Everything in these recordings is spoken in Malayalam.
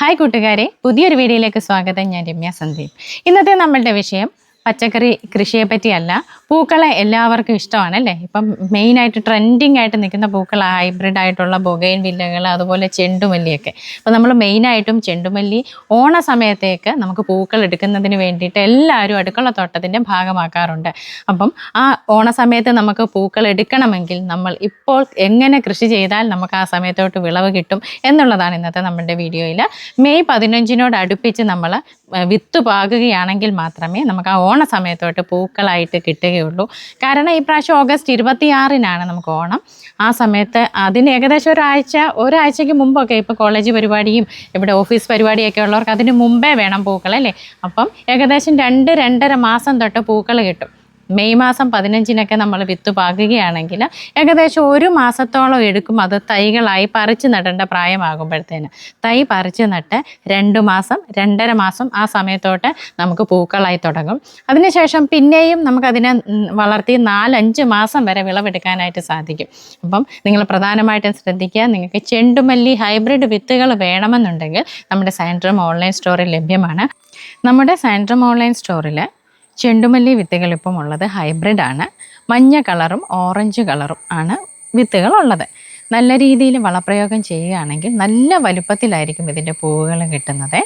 ഹായ് കൂട്ടുകാരെ, പുതിയൊരു വീഡിയോയിലേക്ക് സ്വാഗതം. ഞാൻ രമ്യ സന്ദീപ്. ഇന്നത്തെ നമ്മളുടെ വിഷയം പച്ചക്കറി കൃഷിയെ പറ്റിയല്ല, പൂക്കളെ എല്ലാവർക്കും ഇഷ്ടമാണ് അല്ലേ. ഇപ്പം മെയിനായിട്ട് ട്രെൻഡിങ് ആയിട്ട് നിൽക്കുന്ന പൂക്കൾ ഹൈബ്രിഡ് ആയിട്ടുള്ള ബൊഗൈൻ വില്ലകൾ, അതുപോലെ ചെണ്ടുമല്ലിയൊക്കെ. അപ്പോൾ നമ്മൾ മെയിനായിട്ടും ചെണ്ടുമല്ലി ഓണ സമയത്തേക്ക് നമുക്ക് പൂക്കൾ എടുക്കുന്നതിന് വേണ്ടിയിട്ട് എല്ലാവരും അടുക്കള തോട്ടത്തിൻ്റെ ഭാഗമാക്കാറുണ്ട്. അപ്പം ആ ഓണ സമയത്ത് നമുക്ക് പൂക്കൾ എടുക്കണമെങ്കിൽ നമ്മൾ ഇപ്പോൾ എങ്ങനെ കൃഷി ചെയ്താൽ നമുക്ക് ആ സമയത്തോട്ട് വിളവ് കിട്ടും എന്നുള്ളതാണ് ഇന്നത്തെ നമ്മളുടെ വീഡിയോയിൽ. മെയ് 15 അടുപ്പിച്ച് നമ്മൾ വിത്ത് പാകുകയാണെങ്കിൽ മാത്രമേ നമുക്ക് ആ ഓണ സമയത്തോട്ട് പൂക്കളായിട്ട് കിട്ടുകയുള്ളൂ. കാരണം ഈ പ്രാവശ്യം ഓഗസ്റ്റ് 26 നമുക്ക് ഓണം. ആ സമയത്ത് അതിന് ഏകദേശം ഒരാഴ്ചയ്ക്ക് മുമ്പൊക്കെ, ഇപ്പോൾ കോളേജ് പരിപാടിയും ഇവിടെ ഓഫീസ് പരിപാടിയൊക്കെ ഉള്ളവർക്ക് അതിന് മുമ്പേ വേണം പൂക്കൾ അല്ലേ. അപ്പം ഏകദേശം 2-2.5 മാസം തൊട്ട് പൂക്കൾ കിട്ടും. മെയ് മാസം 15 നമ്മൾ വിത്ത് പാകുകയാണെങ്കിൽ ഏകദേശം 1 മാസത്തോളം എടുക്കും അത് തൈകളായി പറിച്ച് നടേണ്ട പ്രായമാകുമ്പോഴത്തേന്. തൈ പറിച്ച് നട്ട് 2 മാസം 2.5 മാസം ആ സമയത്തോട്ട് നമുക്ക് പൂക്കളായി തുടങ്ങും. അതിനുശേഷം പിന്നെയും നമുക്കതിനെ വളർത്തി 4-5 മാസം വരെ വിളവെടുക്കാനായിട്ട് സാധിക്കും. അപ്പം നിങ്ങൾ പ്രധാനമായിട്ടും ശ്രദ്ധിക്കുക, നിങ്ങൾക്ക് ചെണ്ടുമല്ലി ഹൈബ്രിഡ് വിത്തുകൾ വേണമെന്നുണ്ടെങ്കിൽ നമ്മുടെ സാൻഡ്രം ഓൺലൈൻ സ്റ്റോറിൽ ലഭ്യമാണ്. നമ്മുടെ സാൻഡ്രം ഓൺലൈൻ സ്റ്റോറിൽ ചെണ്ടുമല്ലി വിത്തുകൾ ഇപ്പം ഉള്ളത് ഹൈബ്രിഡാണ്. മഞ്ഞ കളറും ഓറഞ്ച് കളറും ആണ് വിത്തുകളുള്ളത്. നല്ല രീതിയിൽ വളപ്രയോഗം ചെയ്യുകയാണെങ്കിൽ നല്ല വലുപ്പത്തിലായിരിക്കും ഇതിൻ്റെ പൂവുകൾ കിട്ടുന്നത്.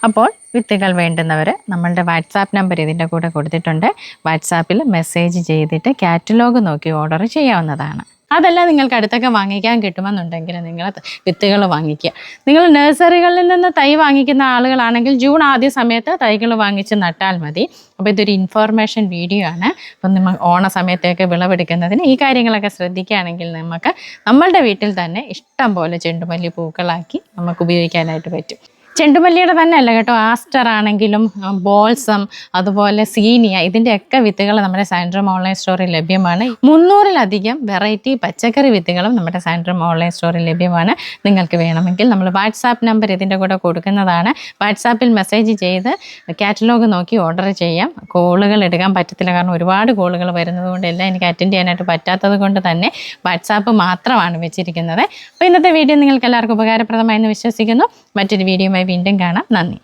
അപ്പോൾ വിത്തുകൾ വേണ്ടുന്നവർ നമ്മളുടെ വാട്സാപ്പ് നമ്പർ ഇതിൻ്റെ കൂടെ കൊടുത്തിട്ടുണ്ട്. വാട്സാപ്പിൽ മെസ്സേജ് ചെയ്തിട്ട് കാറ്റലോഗ് നോക്കി ഓർഡർ ചെയ്യാവുന്നതാണ്. അതല്ല നിങ്ങൾക്ക് അടുത്തൊക്കെ വാങ്ങിക്കാൻ കിട്ടുമെന്നുണ്ടെങ്കിൽ നിങ്ങൾ വിത്തുകൾ വാങ്ങിക്കുക. നിങ്ങൾ നഴ്സറികളിൽ നിന്ന് തൈ വാങ്ങിക്കുന്ന ആളുകളാണെങ്കിൽ ജൂൺ ആദ്യ സമയത്ത് തൈകൾ വാങ്ങിച്ച് നട്ടാൽ മതി. അപ്പോൾ ഇതൊരു ഇൻഫോർമേഷൻ വീഡിയോ ആണ്. അപ്പം നമ്മൾ ഓണ സമയത്തേക്ക് വിളവെടുക്കുന്നതിന് ഈ കാര്യങ്ങളൊക്കെ ശ്രദ്ധിക്കുകയാണെങ്കിൽ നമുക്ക് നമ്മളുടെ വീട്ടിൽ തന്നെ ഇഷ്ടം പോലെ ചെണ്ടുമല്ലി പൂക്കളാക്കി നമുക്ക് ഉപയോഗിക്കാനായിട്ട് പറ്റും. ചെണ്ടുമല്ലിയുടെ തന്നെ അല്ല കേട്ടോ, ആസ്റ്റർ ആണെങ്കിലും ബോൾസം, അതുപോലെ സീനിയ, ഇതിൻ്റെയൊക്കെ വിത്തുകൾ നമ്മുടെ സാൻഡ്രം ഓൺലൈൻ സ്റ്റോറിൽ ലഭ്യമാണ്. 300-ലധികം വെറൈറ്റി പച്ചക്കറി വിത്തുകളും നമ്മുടെ സാൻഡ്രം ഓൺലൈൻ സ്റ്റോറിൽ ലഭ്യമാണ്. നിങ്ങൾക്ക് വേണമെങ്കിൽ നമ്മൾ വാട്സാപ്പ് നമ്പർ ഇതിൻ്റെ കൂടെ കൊടുക്കുന്നതാണ്. വാട്സാപ്പിൽ മെസ്സേജ് ചെയ്ത് കാറ്റലോഗ് നോക്കി ഓർഡർ ചെയ്യാം. കോളുകൾ എടുക്കാൻ പറ്റത്തില്ല, കാരണം ഒരുപാട് കോളുകൾ വരുന്നത് കൊണ്ട് എല്ലാം എനിക്ക് അറ്റൻഡ് ചെയ്യാനായിട്ട് പറ്റാത്തത് കൊണ്ട് തന്നെ വാട്സാപ്പ് മാത്രമാണ് വെച്ചിരിക്കുന്നത്. അപ്പോൾ ഇന്നത്തെ വീഡിയോ നിങ്ങൾക്ക് എല്ലാവർക്കും ഉപകാരപ്രദമായെന്ന് വിശ്വസിക്കുന്നു. മറ്റൊരു വീഡിയോയുമായി വീണ്ടും കാണാം. നന്ദി.